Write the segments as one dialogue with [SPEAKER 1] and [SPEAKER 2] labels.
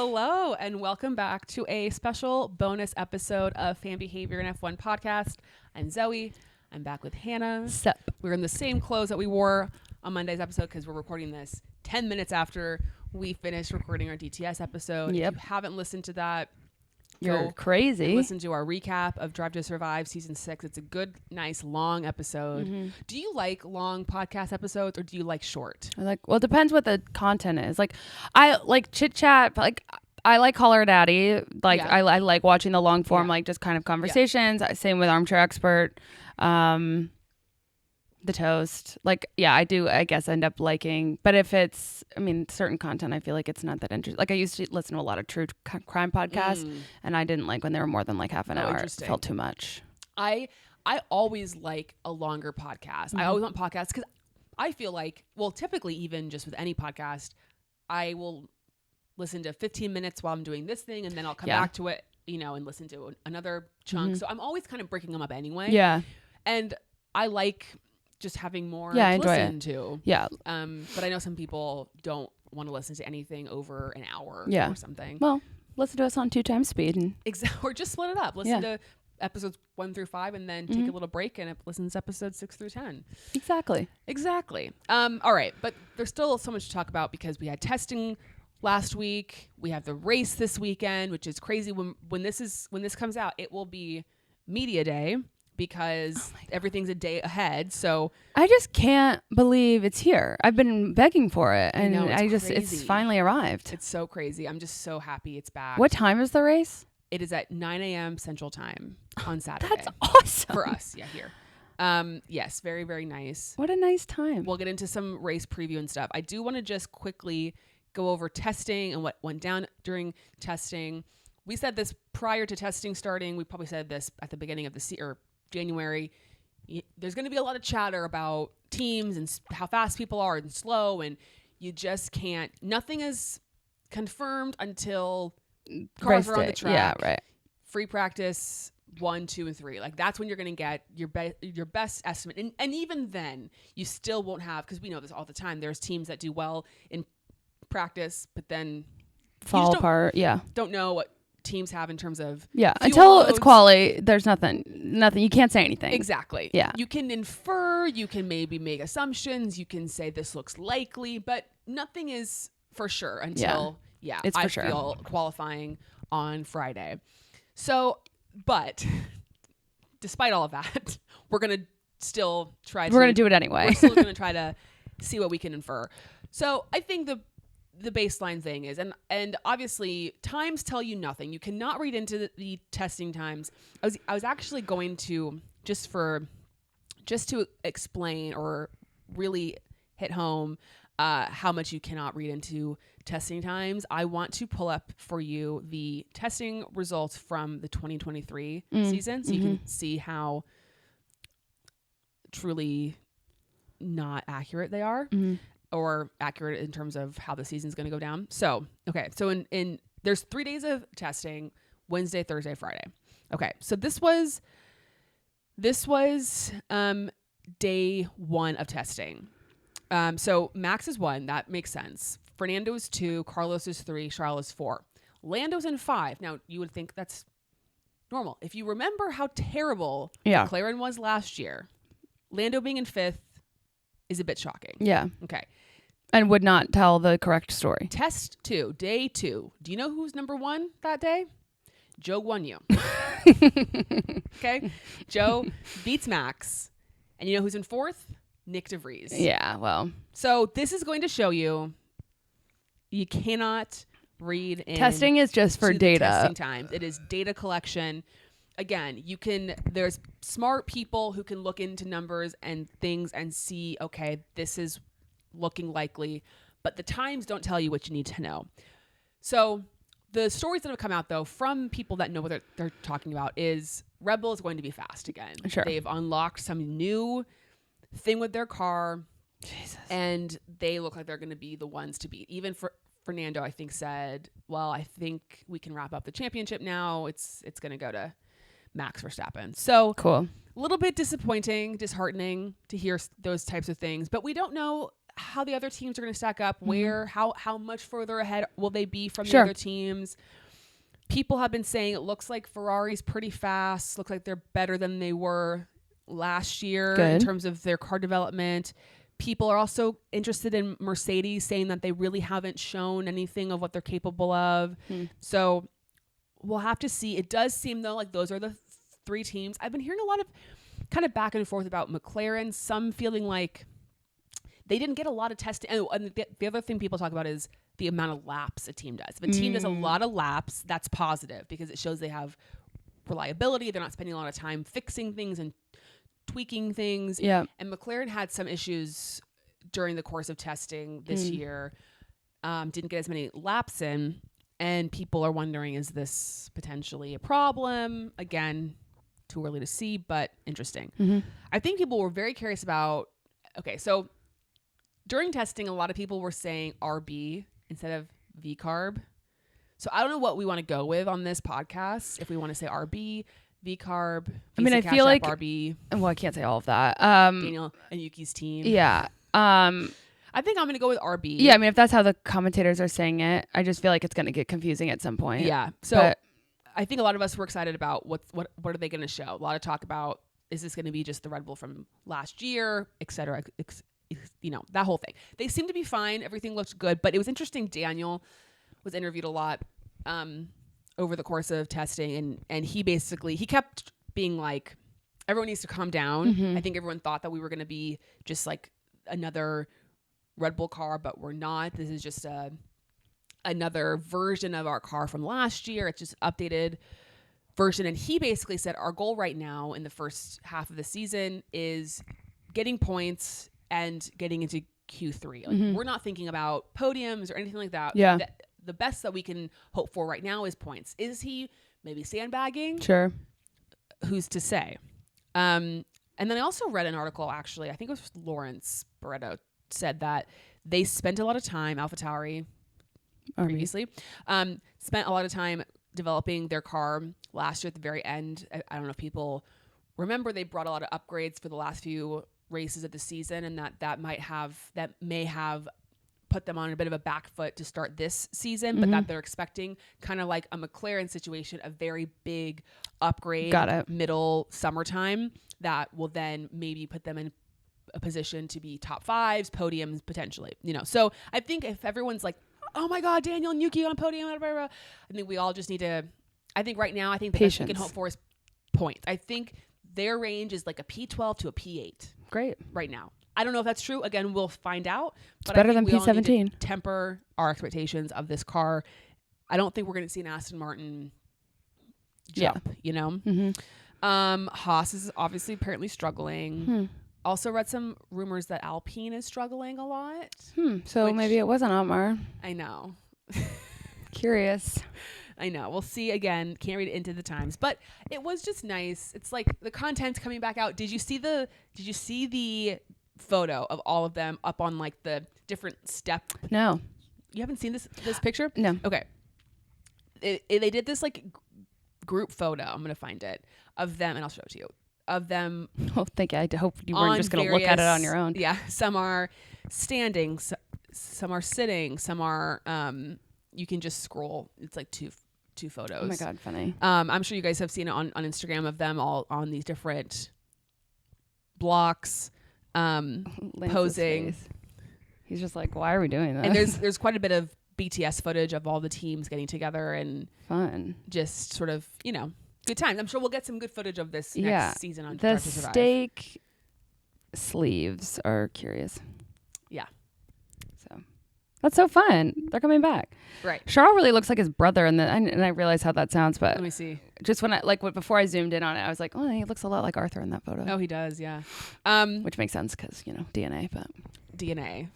[SPEAKER 1] Hello, and welcome back to a special bonus episode of Fan Behavior and F1 podcast. I'm Zoe. I'm back with Hannah.
[SPEAKER 2] Sup.
[SPEAKER 1] We're in the same clothes that we wore on Monday's episode because we're recording this 10 minutes after we finished recording our DTS episode.
[SPEAKER 2] Yep.
[SPEAKER 1] If you haven't listened to that,
[SPEAKER 2] You're crazy.
[SPEAKER 1] listen to our recap of Drive to Survive Season 6. It's a good, nice, long episode.
[SPEAKER 2] Mm-hmm.
[SPEAKER 1] Do you like long podcast episodes or do you like short?
[SPEAKER 2] Well, it depends what the content is. Like, I like chit chat. Like, I like Call Her Daddy. Like,
[SPEAKER 1] Yeah.
[SPEAKER 2] I like watching the long form,
[SPEAKER 1] Yeah.
[SPEAKER 2] like just kind of conversations. Same with Armchair Expert. The Toast. Like, yeah, I do, I guess, end up liking. But if it's, certain content, I feel like it's not that interesting. Like, I used to listen to a lot of true crime podcasts, and I didn't like when they were more than like half an hour. It
[SPEAKER 1] Interesting.
[SPEAKER 2] felt too much.
[SPEAKER 1] I always like a longer podcast. I always want podcasts because I feel like, well, typically even just with any podcast, I will listen to 15 minutes while I'm doing this thing, and then I'll come back to it, and listen to another chunk. So I'm always kind of breaking them up anyway.
[SPEAKER 2] Yeah.
[SPEAKER 1] And I like just having more
[SPEAKER 2] Yeah, I
[SPEAKER 1] to
[SPEAKER 2] enjoy
[SPEAKER 1] listen
[SPEAKER 2] it.
[SPEAKER 1] to.
[SPEAKER 2] Yeah.
[SPEAKER 1] But I know some people don't want to listen to anything over an hour
[SPEAKER 2] Yeah.
[SPEAKER 1] or something.
[SPEAKER 2] Well, listen to us on 2 times speed. And
[SPEAKER 1] Or just split it up. Listen to episodes 1 through 5 and then take a little break and listen to episodes 6 through 10. Exactly. All right. But there's still so much to talk about because we had testing last week. We have the race this weekend, which is crazy. When this comes out, it will be media day because everything's a day ahead. So
[SPEAKER 2] I just can't believe it's here. I've been begging for it, and it's
[SPEAKER 1] crazy.
[SPEAKER 2] finally arrived.
[SPEAKER 1] It's so crazy. I'm just so happy it's back.
[SPEAKER 2] What time is the race?
[SPEAKER 1] It is at 9 a.m. Central Time on Saturday.
[SPEAKER 2] That's awesome.
[SPEAKER 1] For us. Yeah, here. Yes, very, very nice.
[SPEAKER 2] What a nice time.
[SPEAKER 1] We'll get into some race preview and stuff. I do want to just quickly go over testing and what went down during testing. We said this prior to testing starting. We probably said this at the beginning of the January. There's going to be a lot of chatter about teams and how fast people are and slow, and you just can't. Nothing is confirmed until cars are on the track.
[SPEAKER 2] Yeah, right.
[SPEAKER 1] Free practice 1, 2, and 3. Like that's when you're going to get your best estimate, and even then, you still won't have, because we know this all the time. There's teams that do well in practice, but then
[SPEAKER 2] fall apart. Yeah.
[SPEAKER 1] Don't know what teams have in terms of
[SPEAKER 2] until
[SPEAKER 1] loads.
[SPEAKER 2] It's quali. There's nothing. You can't say anything.
[SPEAKER 1] Exactly.
[SPEAKER 2] Yeah.
[SPEAKER 1] You can infer, you can maybe make assumptions, you can say this looks likely, but nothing is for sure until
[SPEAKER 2] it's for sure.
[SPEAKER 1] feel qualifying on Friday. So, but despite all of that, we're going to still try
[SPEAKER 2] We're going to do it anyway.
[SPEAKER 1] We're still going to try to see what we can infer. So I think the baseline thing is, and obviously times tell you nothing. You cannot read into the testing times. I was actually going to, just to explain or really hit home how much you cannot read into testing times. I want to pull up for you the testing results from the 2023 season, so you can see how truly not accurate they are. Or accurate in terms of how the season's going to go down. So, okay. So in there's 3 days of testing, Wednesday, Thursday, Friday. Okay. So this was day 1 of testing. So Max is 1. That makes sense. Fernando is 2. Carlos is 3. Charles is 4. Lando's in 5. Now you would think that's normal. If you remember how terrible McLaren was last year, Lando being in 5th is a bit shocking.
[SPEAKER 2] Yeah.
[SPEAKER 1] Okay.
[SPEAKER 2] And would not tell the correct story.
[SPEAKER 1] Test 2, day 2. Do you know who's number 1 that day? Joe Guanyu. Okay. Joe beats Max. And you know who's in 4th? Nick DeVries.
[SPEAKER 2] Yeah, well.
[SPEAKER 1] So this is going to show you cannot read in.
[SPEAKER 2] Testing is just for data.
[SPEAKER 1] Testing times. It is data collection. Again, there's smart people who can look into numbers and things and see, okay, this is looking likely, but the times don't tell you what you need to know. So the stories that have come out, though, from people that know what they're talking about is Red Bull is going to be fast again.
[SPEAKER 2] Sure.
[SPEAKER 1] They've unlocked some new thing with their car.
[SPEAKER 2] Jesus.
[SPEAKER 1] And they look like they're going to be the ones to beat. Even Fernando, I think, said, well, I think we can wrap up the championship now. It's going to go to Max Verstappen. So
[SPEAKER 2] cool.
[SPEAKER 1] A little bit disappointing, disheartening to hear those types of things, but we don't know how the other teams are going to stack up, how much further ahead will they be from the
[SPEAKER 2] Sure.
[SPEAKER 1] other teams. People have been saying it looks like Ferrari's pretty fast. Looks like they're better than they were last year in terms of their car development. People are also interested in Mercedes, saying that they really haven't shown anything of what they're capable of. So we'll have to see. It does seem, though, like those are the three teams. I've been hearing a lot of kind of back and forth about McLaren, some feeling like they didn't get a lot of testing. And the other thing people talk about is the amount of laps a team does. If a team does a lot of laps, that's positive because it shows they have reliability. They're not spending a lot of time fixing things and tweaking things.
[SPEAKER 2] Yeah.
[SPEAKER 1] And McLaren had some issues during the course of testing this year. Didn't get as many laps in. And people are wondering, is this potentially a problem? Again, too early to see, but interesting. I think people were very curious about, okay, so during testing, a lot of people were saying RB instead of V-carb. So I don't know what we want to go with on this podcast. If we want to say RB, V-carb,
[SPEAKER 2] I mean, I
[SPEAKER 1] Cash
[SPEAKER 2] feel
[SPEAKER 1] App,
[SPEAKER 2] like
[SPEAKER 1] RB,
[SPEAKER 2] well, I can't say all of that.
[SPEAKER 1] Daniel and Yuki's team.
[SPEAKER 2] Yeah.
[SPEAKER 1] I think I'm going to go with RB.
[SPEAKER 2] Yeah, I mean, if that's how the commentators are saying it, I just feel like it's going to get confusing at some point.
[SPEAKER 1] Yeah. So I think a lot of us were excited about what are they going to show? A lot of talk about, is this going to be just the Red Bull from last year, et cetera, you know, that whole thing. They seemed to be fine. Everything looked good, but it was interesting. Daniel was interviewed a lot over the course of testing, and he kept being like, everyone needs to calm down. I think everyone thought that we were going to be just like another Red Bull car, but we're not. This is just another version of our car from last year. It's just updated version. And he basically said our goal right now in the first half of the season is getting points and getting into Q3. Like we're not thinking about podiums or anything like that.
[SPEAKER 2] Yeah.
[SPEAKER 1] The best that we can hope for right now is points. Is he maybe sandbagging?
[SPEAKER 2] Sure.
[SPEAKER 1] Who's to say? And then I also read an article, actually, I think it was Lawrence Barretto, said that they spent a lot of time, AlphaTauri previously, spent a lot of time developing their car last year at the very end. I don't know if people remember, they brought a lot of upgrades for the last few races of the season, and that may have put them on a bit of a back foot to start this season, but that they're expecting kind of like a McLaren situation, a very big upgrade middle summertime that will then maybe put them in a position to be top fives, podiums potentially, you know. So I think if everyone's like, oh my God, Daniel and Yuki on a podium, blah, blah, blah, I think we all just need to, I think right now, I think the best we can hope for is points. I think their range is like a P12 to a P8.
[SPEAKER 2] Great.
[SPEAKER 1] Right now. I don't know if that's true. Again, we'll find out. But
[SPEAKER 2] It's better
[SPEAKER 1] I think
[SPEAKER 2] than
[SPEAKER 1] we all need
[SPEAKER 2] P17.
[SPEAKER 1] to temper our expectations of this car. I don't think we're going to see an Aston Martin jump, you know? Haas is obviously apparently struggling. Also read some rumors that Alpine is struggling a lot.
[SPEAKER 2] So maybe it wasn't Otmar.
[SPEAKER 1] I know.
[SPEAKER 2] Curious.
[SPEAKER 1] I know. We'll see. Again, can't read it into the times, but it was just nice. It's like the content's coming back out. Did you see the photo of all of them up on like the different step?
[SPEAKER 2] No.
[SPEAKER 1] You haven't seen this picture?
[SPEAKER 2] No.
[SPEAKER 1] Okay. They did this like group photo. I'm going to find it of them and I'll show it to you. Of them.
[SPEAKER 2] Oh, thank you. I hope you weren't just going to look at it on your own.
[SPEAKER 1] Yeah. Some are standing, some are sitting, some are, you can just scroll. It's like two photos.
[SPEAKER 2] Oh my God, funny.
[SPEAKER 1] I'm sure you guys have seen it on Instagram of them all on these different blocks, posing.
[SPEAKER 2] Face. He's just like, why are we doing this?
[SPEAKER 1] And there's quite a bit of BTS footage of all the teams getting together and
[SPEAKER 2] fun.
[SPEAKER 1] Just sort of, you know, good times. I'm sure we'll get some good footage of this next season on
[SPEAKER 2] the
[SPEAKER 1] Drive to Survive.
[SPEAKER 2] steak sleeves are curious.
[SPEAKER 1] Yeah.
[SPEAKER 2] So that's so fun. They're coming back.
[SPEAKER 1] Right.
[SPEAKER 2] Charles really looks like his brother, and I realize how that sounds, but
[SPEAKER 1] let me see.
[SPEAKER 2] Just when before I zoomed in on it, I was like, oh, he looks a lot like Arthur in that photo.
[SPEAKER 1] Oh, he does, yeah.
[SPEAKER 2] Which makes sense because DNA, but
[SPEAKER 1] DNA.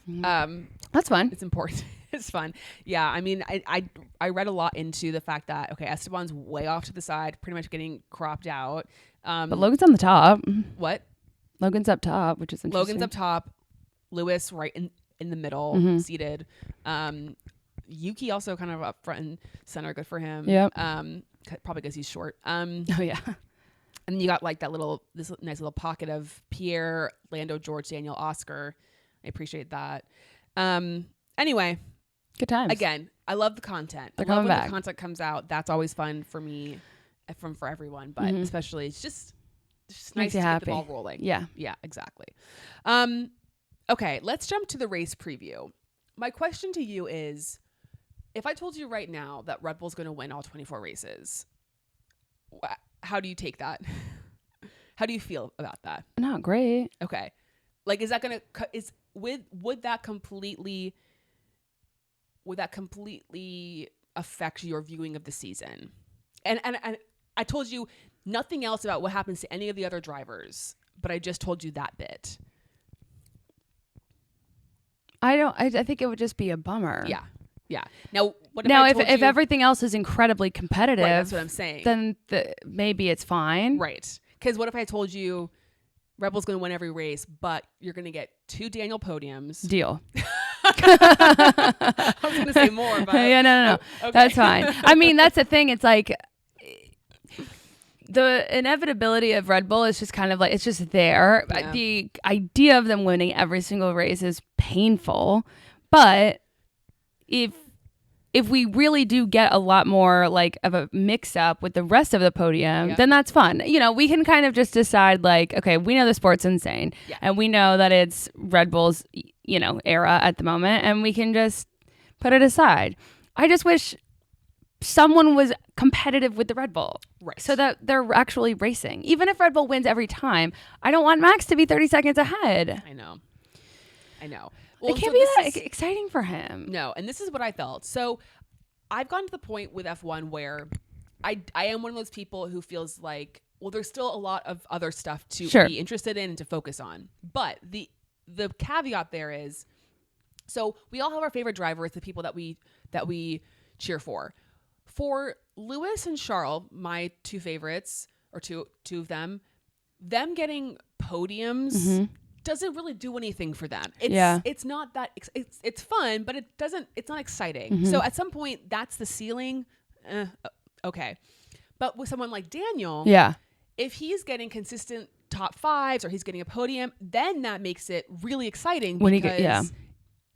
[SPEAKER 2] That's fun.
[SPEAKER 1] It's important. It's fun. Yeah, I mean, I read a lot into the fact that Esteban's way off to the side, pretty much getting cropped out.
[SPEAKER 2] But Logan's on the top.
[SPEAKER 1] What?
[SPEAKER 2] Logan's up top, which is interesting.
[SPEAKER 1] Logan's up top. Lewis right in the middle, seated. Yuki also kind of up front and center. Good for him.
[SPEAKER 2] Yep.
[SPEAKER 1] Probably because he's short.
[SPEAKER 2] Oh yeah.
[SPEAKER 1] And then you got like this nice little pocket of Pierre, Lando, George, Daniel, Oscar. I appreciate that. Anyway,
[SPEAKER 2] Good times.
[SPEAKER 1] again, I love the content.
[SPEAKER 2] They're
[SPEAKER 1] I love
[SPEAKER 2] coming
[SPEAKER 1] when
[SPEAKER 2] back.
[SPEAKER 1] the content comes out. That's always fun for me, for everyone, but especially it's just nice
[SPEAKER 2] Makes
[SPEAKER 1] to
[SPEAKER 2] you
[SPEAKER 1] get
[SPEAKER 2] happy.
[SPEAKER 1] the ball rolling.
[SPEAKER 2] Yeah.
[SPEAKER 1] Yeah, exactly. Okay, let's jump to the race preview. My question to you is, if I told you right now that Red Bull's going to win all 24 races, how do you take that? How do you feel about that?
[SPEAKER 2] Not great.
[SPEAKER 1] Okay. Like, is that going to, would that completely affect your viewing of the season? And I told you nothing else about what happens to any of the other drivers, but I just told you that bit.
[SPEAKER 2] I think it would just be a bummer.
[SPEAKER 1] Yeah. Yeah. Now,
[SPEAKER 2] if everything else is incredibly competitive,
[SPEAKER 1] right, that's what I'm saying.
[SPEAKER 2] Then maybe it's fine.
[SPEAKER 1] Right. Because what if I told you Red Bull's going to win every race, but you're going to get 2 Daniel podiums?
[SPEAKER 2] Deal.
[SPEAKER 1] I was going to say more, but
[SPEAKER 2] yeah, no.
[SPEAKER 1] Okay.
[SPEAKER 2] That's fine. I mean, that's the thing. It's like the inevitability of Red Bull is just kind of like, it's just there.
[SPEAKER 1] Yeah.
[SPEAKER 2] The idea of them winning every single race is painful, but if we really do get a lot more like of a mix up with the rest of the podium, then that's fun. You know, we can kind of just decide like, okay, we know the sport's insane and we know that it's Red Bull's, era at the moment, and we can just put it aside. I just wish someone was competitive with the Red Bull,
[SPEAKER 1] right,
[SPEAKER 2] so that they're actually racing. Even if Red Bull wins every time, I don't want Max to be 30 seconds ahead.
[SPEAKER 1] I know.
[SPEAKER 2] Well, it can't be that exciting for him.
[SPEAKER 1] No, and this is what I felt. So I've gotten to the point with F1 where I am one of those people who feels like, well, there's still a lot of other stuff to be interested in and to focus on. But the caveat there is, so we all have our favorite drivers, the people that we cheer for. For Lewis and Charles, my 2 favorites, or two of them getting podiums doesn't really do anything for them. It's not that it's fun, but it's not exciting. So at some point that's the ceiling. Okay. But with someone like Daniel, if he's getting consistent top 5s or he's getting a podium, then that makes it really exciting because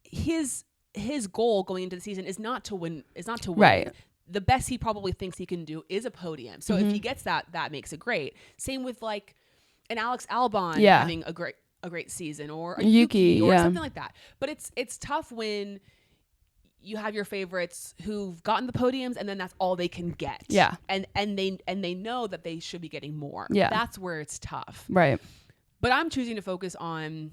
[SPEAKER 1] his goal going into the season is not to win.
[SPEAKER 2] Right.
[SPEAKER 1] The best he probably thinks he can do is a podium. So if he gets that makes it great. Same with like an Alex Albon having a great season, or a Yuki or something like that. But it's tough when you have your favorites who've gotten the podiums and then that's all they can get.
[SPEAKER 2] Yeah.
[SPEAKER 1] And they know that they should be getting more.
[SPEAKER 2] Yeah.
[SPEAKER 1] That's where it's tough.
[SPEAKER 2] Right.
[SPEAKER 1] But I'm choosing to focus on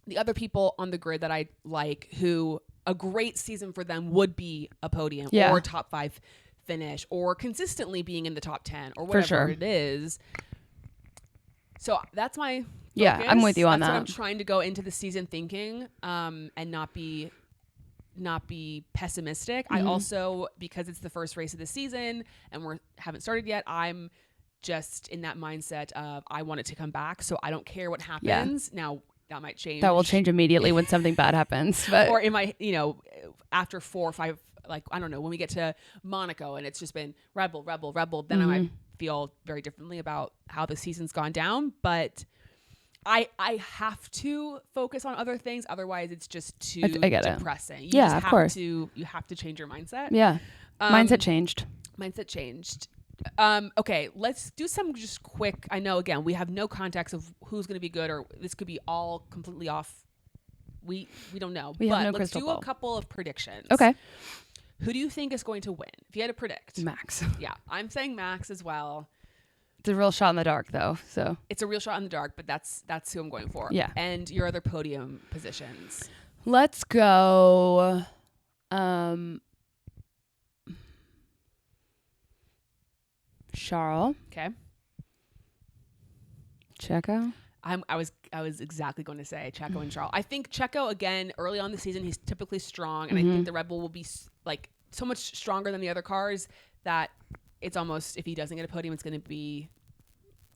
[SPEAKER 1] the other people on the grid that I like, who a great season for them would be a podium or a top 5 finish or consistently being in the top 10 or whatever it is. So that's my focus.
[SPEAKER 2] I'm with you on that.
[SPEAKER 1] That's what I'm trying to go into the season thinking, and not be pessimistic. I also, because it's the first race of the season and we haven't started yet, I'm just in that mindset of I want it to come back, so I don't care what happens. Now that might change.
[SPEAKER 2] That will change immediately when something bad happens. But
[SPEAKER 1] or in my, after 4 or 5, like, I don't know, when we get to Monaco and it's just been Red Bull, then I might feel very differently about how the season's gone down. But I have to focus on other things. Otherwise, it's just too depressing.
[SPEAKER 2] Of course.
[SPEAKER 1] You have to change your mindset.
[SPEAKER 2] Yeah. Mindset changed.
[SPEAKER 1] Okay, let's do some just quick. I know, again, we have no context of who's going to be good, or this could be all completely off. We don't know.
[SPEAKER 2] We have no
[SPEAKER 1] let's
[SPEAKER 2] crystal
[SPEAKER 1] do
[SPEAKER 2] ball.
[SPEAKER 1] A couple of predictions.
[SPEAKER 2] Okay.
[SPEAKER 1] Who do you think is going to win? If you had to predict.
[SPEAKER 2] Max.
[SPEAKER 1] Yeah, I'm saying Max as well.
[SPEAKER 2] It's a real shot in the dark, though. So
[SPEAKER 1] it's a real shot in the dark, but that's who I'm going for.
[SPEAKER 2] Yeah.
[SPEAKER 1] And your other podium positions.
[SPEAKER 2] Let's go. Charles.
[SPEAKER 1] Okay.
[SPEAKER 2] Checo.
[SPEAKER 1] I was exactly going to say Checo and Charles. I think Checo, again, early on in the season, he's typically strong, and I think the Red Bull will be like so much stronger than the other cars that it's almost, if he doesn't get a podium, it's going to be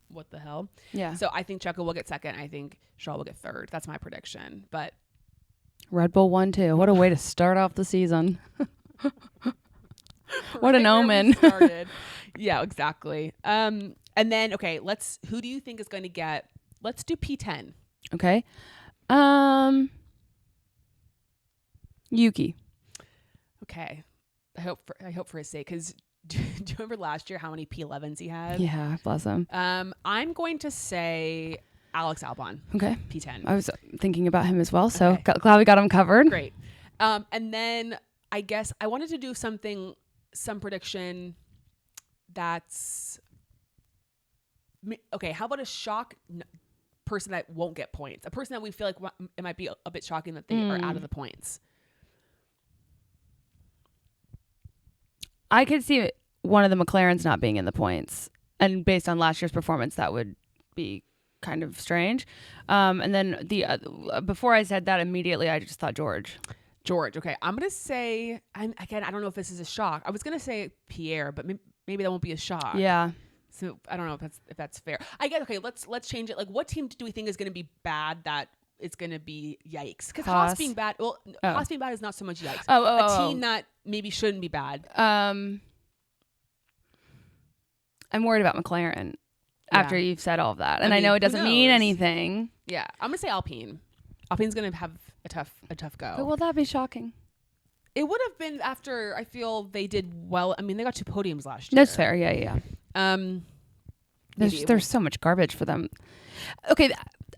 [SPEAKER 1] what the hell.
[SPEAKER 2] Yeah.
[SPEAKER 1] So I think Checo will get second. I think Charles will get third. That's my prediction. But
[SPEAKER 2] Red Bull won too. What a way to start off the season. What an omen.
[SPEAKER 1] Yeah, exactly. And then, okay, who do you think is going to get, let's do P10.
[SPEAKER 2] Okay. Yuki.
[SPEAKER 1] Okay. I hope for his sake, because do you remember last year how many P11s he had?
[SPEAKER 2] Yeah, bless him.
[SPEAKER 1] I'm going to say Alex Albon.
[SPEAKER 2] Okay.
[SPEAKER 1] P10.
[SPEAKER 2] I was thinking about him as well, so glad we got him covered.
[SPEAKER 1] Great. And then I guess I wanted to do some prediction that's okay. How about a shock person that won't get points? A person that we feel like it might be a bit shocking that they are out of the points.
[SPEAKER 2] I could see one of the McLarens not being in the points. And based on last year's performance, that would be kind of strange. And then before I said that, immediately I just thought George.
[SPEAKER 1] Okay. I'm going to say, I don't know if this is a shock. I was going to say Pierre, but maybe that won't be a shock.
[SPEAKER 2] Yeah.
[SPEAKER 1] So I don't know if that's fair. I guess, okay, let's change it. Like, what team do we think is going to be bad that it's going to be yikes? Because Haas being bad, Haas being bad is not so much yikes. A team that maybe shouldn't be bad.
[SPEAKER 2] I'm worried about McLaren after you've said all of that. And I know it doesn't mean anything.
[SPEAKER 1] Yeah. I'm going to say Alpine. Alpine's going to have a tough go.
[SPEAKER 2] But will that be shocking?
[SPEAKER 1] It would have been after I feel they did well. I mean, they got 2 podiums last year.
[SPEAKER 2] That's fair. Yeah. There's so much garbage for them. Okay,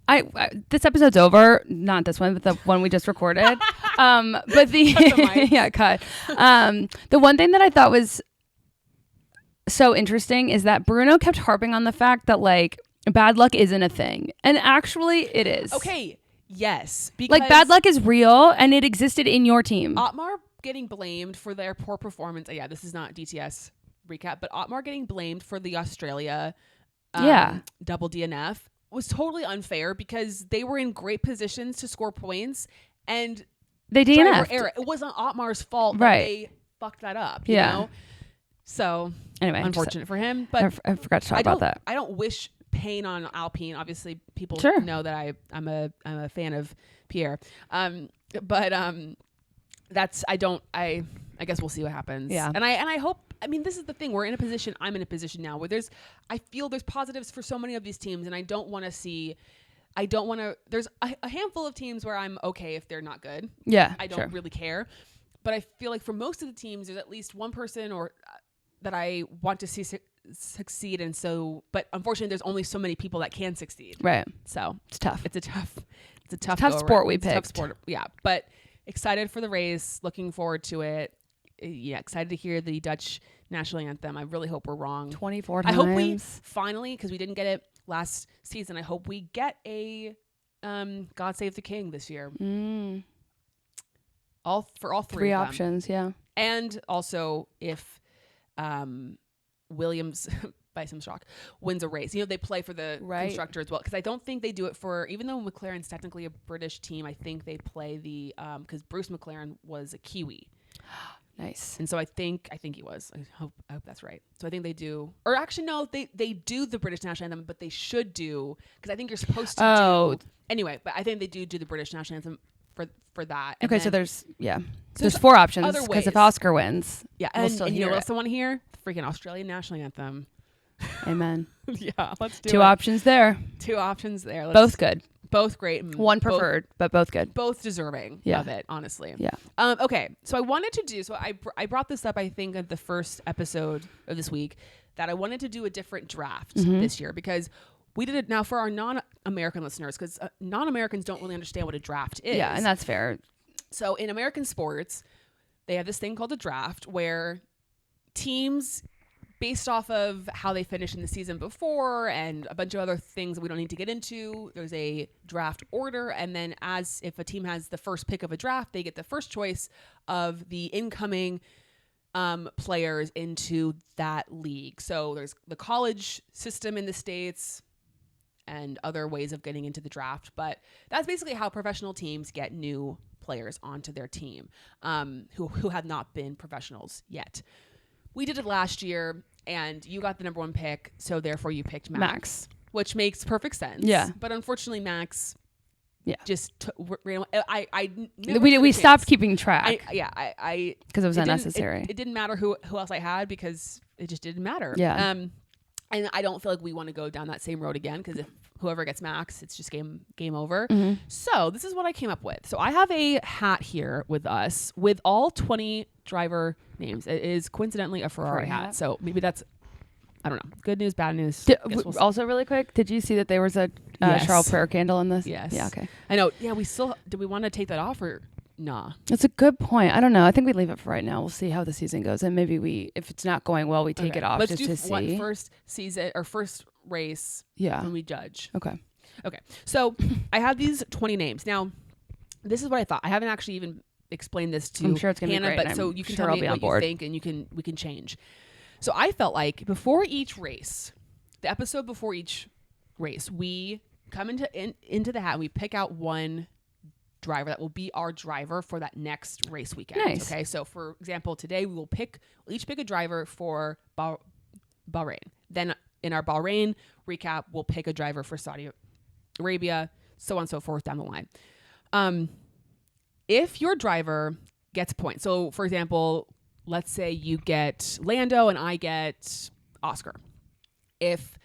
[SPEAKER 2] I this episode's over. Not this one, but the one we just recorded. But the yeah, cut. The one thing that I thought was so interesting is that Bruno kept harping on the fact that like bad luck isn't a thing, and actually it is.
[SPEAKER 1] Okay, yes, because
[SPEAKER 2] like bad luck is real and it existed in your team.
[SPEAKER 1] Otmar getting blamed for their poor performance. Yeah, this is not DTS recap, but Otmar getting blamed for the Australia double DNF was totally unfair because they were in great positions to score points and
[SPEAKER 2] they DNF'd.
[SPEAKER 1] It wasn't Otmar's fault that they fucked that up, you know? So
[SPEAKER 2] anyway,
[SPEAKER 1] unfortunate for him, but
[SPEAKER 2] I forgot to talk about that.
[SPEAKER 1] I don't wish pain on Alpine. Obviously people know that I'm a fan of Pierre. That's I guess we'll see what happens.
[SPEAKER 2] Yeah.
[SPEAKER 1] And I hope, I mean, this is the thing. I'm in a position now where I feel there's positives for so many of these teams, and there's a handful of teams where I'm okay if they're not good.
[SPEAKER 2] Yeah.
[SPEAKER 1] I don't really care. But I feel like for most of the teams, there's at least one person that I want to see succeed. And so, but unfortunately there's only so many people that can succeed.
[SPEAKER 2] Right.
[SPEAKER 1] So
[SPEAKER 2] it's tough.
[SPEAKER 1] It's a tough
[SPEAKER 2] sport we picked.
[SPEAKER 1] Tough sport. Yeah. But excited for the race, looking forward to it. Yeah, excited to hear the Dutch national anthem. I really hope we're wrong.
[SPEAKER 2] 24 times.
[SPEAKER 1] I hope we finally, because we didn't get it last season, I hope we get a God Save the King this year. All three of them.
[SPEAKER 2] Options, yeah.
[SPEAKER 1] And also if Williams, by some shock, wins a race. You know, they play for the constructor as well. Because I don't think they do it for, even though McLaren's technically a British team, I think they play because Bruce McLaren was a Kiwi.
[SPEAKER 2] Nice.
[SPEAKER 1] And so I think he was. I hope that's right. So I think they do. Or actually, no, they do the British national anthem, but they should do, because I think you're supposed to do. Anyway, but I think they do the British national anthem for that. And
[SPEAKER 2] okay, so there's 4 options, because if Oscar wins,
[SPEAKER 1] and you know what else I want to hear? The freaking Australian national anthem.
[SPEAKER 2] Amen.
[SPEAKER 1] Yeah, let's do it.
[SPEAKER 2] 2 options there.
[SPEAKER 1] 2 options there.
[SPEAKER 2] Both good.
[SPEAKER 1] Both great.
[SPEAKER 2] One preferred, but both good.
[SPEAKER 1] Both deserving of it, honestly.
[SPEAKER 2] Yeah.
[SPEAKER 1] Okay, so I wanted to do, I brought this up, I think, at the first episode of this week, that I wanted to do a different draft this year, because we did it now for our non-American listeners, because non-Americans don't really understand what a draft is.
[SPEAKER 2] Yeah, and that's fair.
[SPEAKER 1] So in American sports, they have this thing called a draft where teams, based off of how they finished in the season before and a bunch of other things that we don't need to get into, there's a draft order. And then if a team has the first pick of a draft, they get the first choice of the incoming players into that league. So there's the college system in the States and other ways of getting into the draft. But that's basically how professional teams get new players onto their team who have not been professionals yet. We did it last year, and you got the number 1 pick, so therefore you picked Max, which makes perfect sense.
[SPEAKER 2] Yeah.
[SPEAKER 1] But unfortunately, Max just
[SPEAKER 2] we stopped keeping track. Because it was unnecessary.
[SPEAKER 1] It didn't matter who else I had, because it just didn't matter.
[SPEAKER 2] Yeah.
[SPEAKER 1] And I don't feel like we want to go down that same road again, because if whoever gets max, it's just game over.
[SPEAKER 2] Mm-hmm.
[SPEAKER 1] So this is what I came up with. So I have a hat here with us with all 20 driver names. It is coincidentally a Ferrari hat. So maybe that's, I don't know. Good news, bad news.
[SPEAKER 2] Also, really quick, did you see that there was a Charles prayer candle in this?
[SPEAKER 1] Yes.
[SPEAKER 2] Yeah, okay.
[SPEAKER 1] I know. Yeah, do we want to take that off or nah?
[SPEAKER 2] That's a good point. I don't know. I think we leave it for right now. We'll see how the season goes. And maybe if it's not going well, we take it off.
[SPEAKER 1] Let's
[SPEAKER 2] just
[SPEAKER 1] do
[SPEAKER 2] to see.
[SPEAKER 1] First season or first race when we judge.
[SPEAKER 2] Okay.
[SPEAKER 1] So I have these 20 names. Now, this is what I thought. I haven't actually even explained this to
[SPEAKER 2] I'm sure it's gonna
[SPEAKER 1] Hannah,
[SPEAKER 2] be great,
[SPEAKER 1] but so you can
[SPEAKER 2] sure
[SPEAKER 1] tell
[SPEAKER 2] I'll
[SPEAKER 1] me
[SPEAKER 2] be
[SPEAKER 1] what you think and we can change. So I felt like before each race, the episode before each race, we come into the hat and we pick out one driver that will be our driver for that next race weekend.
[SPEAKER 2] Nice.
[SPEAKER 1] Okay. So for example, today we'll each pick a driver for Bahrain. Then in our Bahrain recap, we'll pick a driver for Saudi Arabia, so on and so forth down the line. If your driver gets points, so for example, let's say you get Lando and I get Oscar. If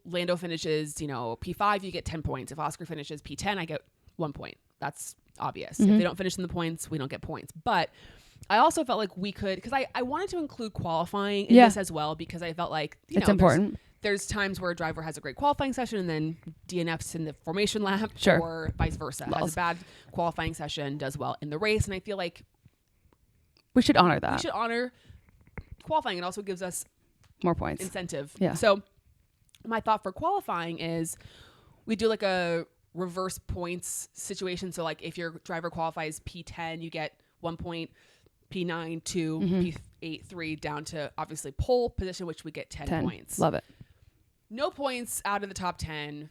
[SPEAKER 1] Lando finishes, P5, you get 10 points. If Oscar finishes P10, I get 1 point. That's obvious.
[SPEAKER 2] Mm-hmm.
[SPEAKER 1] If they don't finish in the points, we don't get points. But I also felt like we could, because I wanted to include qualifying in this as well, because I felt like,
[SPEAKER 2] it's important.
[SPEAKER 1] There's times where a driver has a great qualifying session and then DNFs in the formation lap, or vice versa. Has a bad qualifying session, does well in the race. And I feel like
[SPEAKER 2] we should honor that.
[SPEAKER 1] We should honor qualifying. It also gives us
[SPEAKER 2] more points.
[SPEAKER 1] Incentive.
[SPEAKER 2] Yeah.
[SPEAKER 1] So my thought for qualifying is we do like a reverse points situation. So like if your driver qualifies P10, you get 1 point, P9, 2, P8, 3, down to obviously pole position, which we get 10 points.
[SPEAKER 2] Love it.
[SPEAKER 1] No points out of the top 10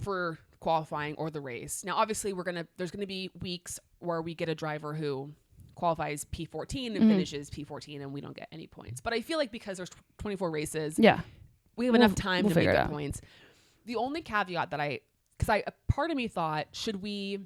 [SPEAKER 1] for qualifying or the race. Now, obviously there's going to be weeks where we get a driver who qualifies P14 and finishes P14 and we don't get any points. But I feel like because there's 24 races, we have enough time to make up points. The only caveat that part of me thought, should we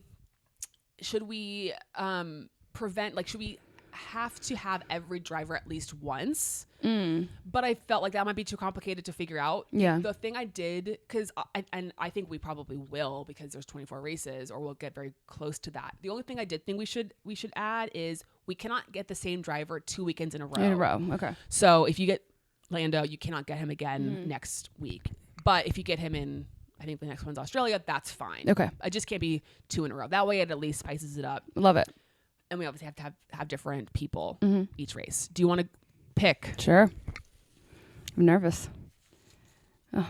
[SPEAKER 1] prevent, like, should we have to have every driver at least once? But I felt like that might be too complicated to figure out. The thing I did, because I think we probably will, because there's 24 races, or we'll get very close to that. The only thing I did think we should add is we cannot get the same driver 2 weekends in a row.
[SPEAKER 2] Okay.
[SPEAKER 1] So if you get Lando, you cannot get him again next week. But if you get him in, I think the next one's Australia, that's fine.
[SPEAKER 2] Okay.
[SPEAKER 1] I just can't be 2 in a row. That way it at least spices it up.
[SPEAKER 2] Love it.
[SPEAKER 1] And we obviously have to have different people each race. Do you want to pick?
[SPEAKER 2] Sure. I'm nervous. Oh,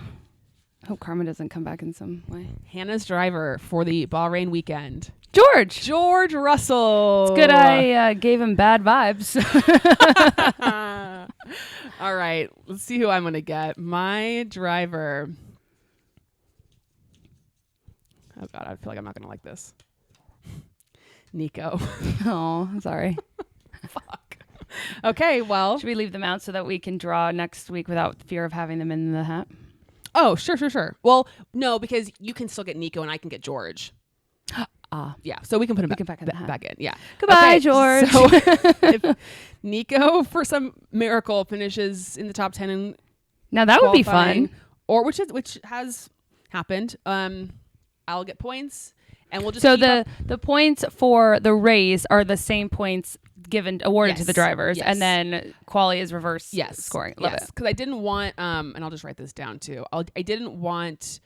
[SPEAKER 2] I hope Carmen doesn't come back in some way.
[SPEAKER 1] Hannah's driver for the Bahrain weekend.
[SPEAKER 2] George
[SPEAKER 1] Russell.
[SPEAKER 2] It's good I gave him bad vibes.
[SPEAKER 1] All right. Let's see who I'm going to get. My driver. Oh, God. I feel like I'm not going to like this. Nico.
[SPEAKER 2] Oh, I'm sorry.
[SPEAKER 1] Fuck. Okay, well.
[SPEAKER 2] Should we leave them out so that we can draw next week without fear of having them in the hat?
[SPEAKER 1] Oh, sure. Well, no, because you can still get Nico and I can get George. Yeah, so we can put him back in. Yeah.
[SPEAKER 2] Goodbye, George.
[SPEAKER 1] So if Nico, for some miracle, finishes in the top 10 in
[SPEAKER 2] now that would be fun.
[SPEAKER 1] Or which has happened. I'll get points. And we'll just
[SPEAKER 2] the points for the race are the same points awarded to the drivers, and then quali is reverse scoring. Love it.
[SPEAKER 1] Because I didn't want and I'll just write this down too. I didn't want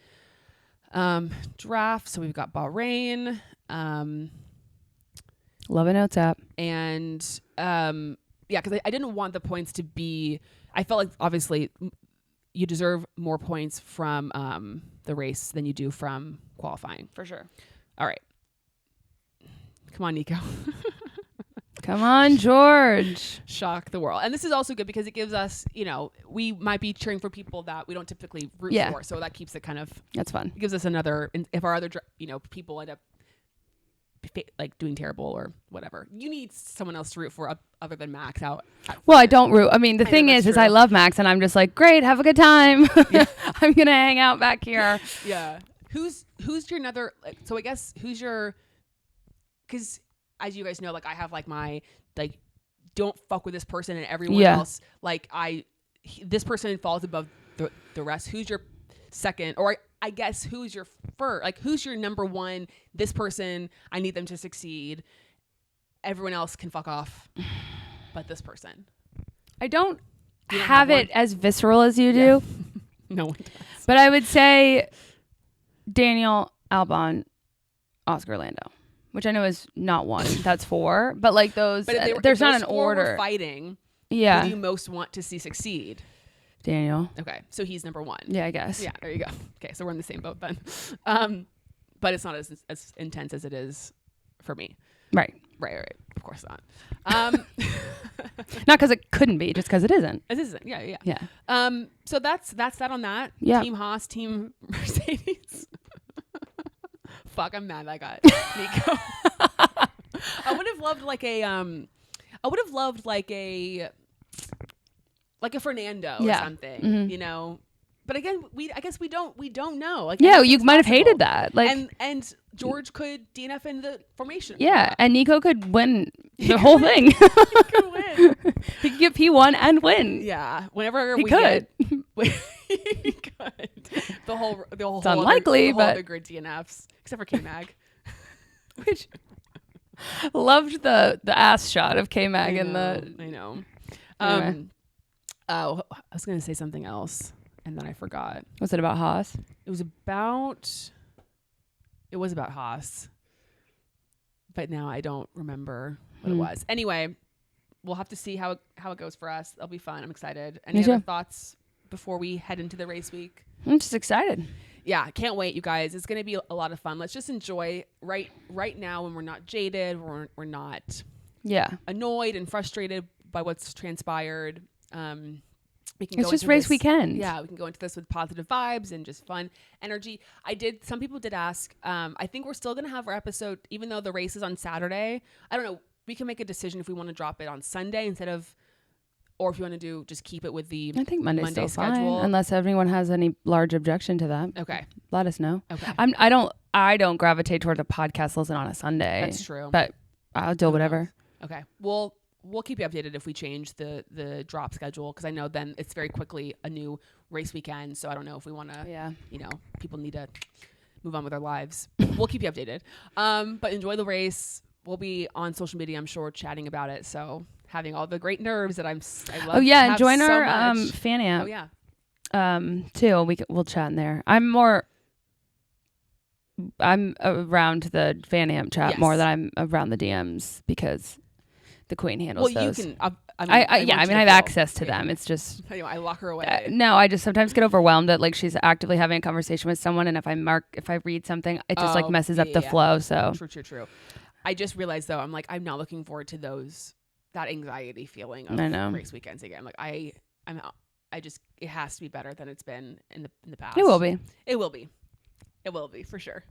[SPEAKER 1] draft. So we've got Bahrain.
[SPEAKER 2] Love a notes app.
[SPEAKER 1] And because I didn't want the points to be. I felt like obviously you deserve more points from the race than you do from qualifying.
[SPEAKER 2] For sure.
[SPEAKER 1] All right. Come on, Nico.
[SPEAKER 2] Come on, George.
[SPEAKER 1] Shock the world. And this is also good because it gives us, we might be cheering for people that we don't typically root for. So that keeps it kind of...
[SPEAKER 2] That's fun.
[SPEAKER 1] It gives us another... If our other, people end up like doing terrible or whatever, you need someone else to root for other than Max out.
[SPEAKER 2] Well, I don't root. I mean, the thing is I love Max and I'm just like, great, have a good time. Yeah. I'm going to hang out back here.
[SPEAKER 1] Yeah. Who's your another, so I guess who's your, because as you guys know, like I have like my, like, don't fuck with this person and everyone else. Like this person falls above the rest. Who's your second, or I guess who's your first, like who's your number one, this person, I need them to succeed. Everyone else can fuck off, but this person.
[SPEAKER 2] I don't have it as visceral as you do.
[SPEAKER 1] No one does.
[SPEAKER 2] But I would say Daniel, Albon, Oscar Lando, which I know is not one. That's 4. But like those, but there's not an order.
[SPEAKER 1] Were fighting.
[SPEAKER 2] Yeah.
[SPEAKER 1] Who do you most want to see succeed?
[SPEAKER 2] Daniel.
[SPEAKER 1] Okay, so he's number 1.
[SPEAKER 2] Yeah, I guess.
[SPEAKER 1] Yeah, there you go. Okay, so we're in the same boat then. But it's not as intense as it is for me.
[SPEAKER 2] Right.
[SPEAKER 1] Of course not.
[SPEAKER 2] Not because it couldn't be, just because it isn't.
[SPEAKER 1] It isn't. Yeah. So that's that on that.
[SPEAKER 2] Yeah.
[SPEAKER 1] Team Haas, Team Mercedes. Fuck, I'm mad I got Nico. I would have loved like a Fernando or something,
[SPEAKER 2] mm-hmm.
[SPEAKER 1] you know. But again, I guess we don't know. Like,
[SPEAKER 2] yeah, you might have hated that. Like,
[SPEAKER 1] and George could DNF in the formation.
[SPEAKER 2] Yeah, and Nico could win the whole thing.
[SPEAKER 1] He could win.
[SPEAKER 2] He could get P1 and win.
[SPEAKER 1] Yeah, whenever
[SPEAKER 2] he could.
[SPEAKER 1] He could. The whole.
[SPEAKER 2] It's unlikely, but
[SPEAKER 1] other grid DNFs except for K-Mag,
[SPEAKER 2] which loved the ass shot of K-Mag in the.
[SPEAKER 1] I know.
[SPEAKER 2] Anyway.
[SPEAKER 1] Oh, I was gonna say something else. And then I forgot.
[SPEAKER 2] Was it about Haas?
[SPEAKER 1] It was about Haas. But now I don't remember what it was. Anyway, we'll have to see how it goes for us. It'll be fun. I'm excited. Any other thoughts before we head into the race week?
[SPEAKER 2] I'm just excited.
[SPEAKER 1] Yeah, can't wait, you guys. It's going to be a lot of fun. Let's just enjoy right now when we're not jaded, we're not annoyed and frustrated by what's transpired.
[SPEAKER 2] It's just race weekend.
[SPEAKER 1] Yeah, we can go into this with positive vibes and just fun energy. Some people did ask. I think we're still going to have our episode, even though the race is on Saturday. I don't know. We can make a decision if we want to drop it on Sunday instead of, or if you want to just keep it with the
[SPEAKER 2] I think Monday's
[SPEAKER 1] Monday
[SPEAKER 2] still
[SPEAKER 1] schedule.
[SPEAKER 2] Fine, unless anyone has any large objection to that.
[SPEAKER 1] Okay.
[SPEAKER 2] Let us know.
[SPEAKER 1] Okay.
[SPEAKER 2] I don't gravitate toward a podcast listen on a Sunday.
[SPEAKER 1] That's true.
[SPEAKER 2] But I'll do whatever.
[SPEAKER 1] Okay. We'll keep you updated if we change the drop schedule, because I know then it's very quickly a new race weekend. So I don't know if we want to, people need to move on with their lives. We'll keep you updated. But enjoy the race. We'll be on social media, I'm sure, chatting about it. So having all the great nerves that I love.
[SPEAKER 2] Oh yeah, and join
[SPEAKER 1] so
[SPEAKER 2] our
[SPEAKER 1] much.
[SPEAKER 2] fan amp.
[SPEAKER 1] Oh yeah.
[SPEAKER 2] Too. We'll chat in there. I'm around the fan amp chat more than I'm around the DMs because the queen handles those.
[SPEAKER 1] You can.
[SPEAKER 2] I have access to them. It's just
[SPEAKER 1] I lock her away.
[SPEAKER 2] No, I just sometimes get overwhelmed that like she's actively having a conversation with someone, and if I read something, it just like messes up the flow. So
[SPEAKER 1] true. I just realized though, I'm not looking forward to that anxiety feeling of race weekends again. Like it has to be better than it's been in the past.
[SPEAKER 2] It will be.
[SPEAKER 1] It will be for sure.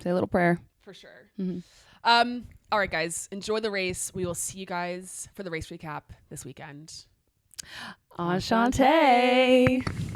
[SPEAKER 2] Say a little prayer.
[SPEAKER 1] For sure.
[SPEAKER 2] Mm-hmm.
[SPEAKER 1] All right, guys, enjoy the race. We will see you guys for the race recap this weekend.
[SPEAKER 2] Enchanté.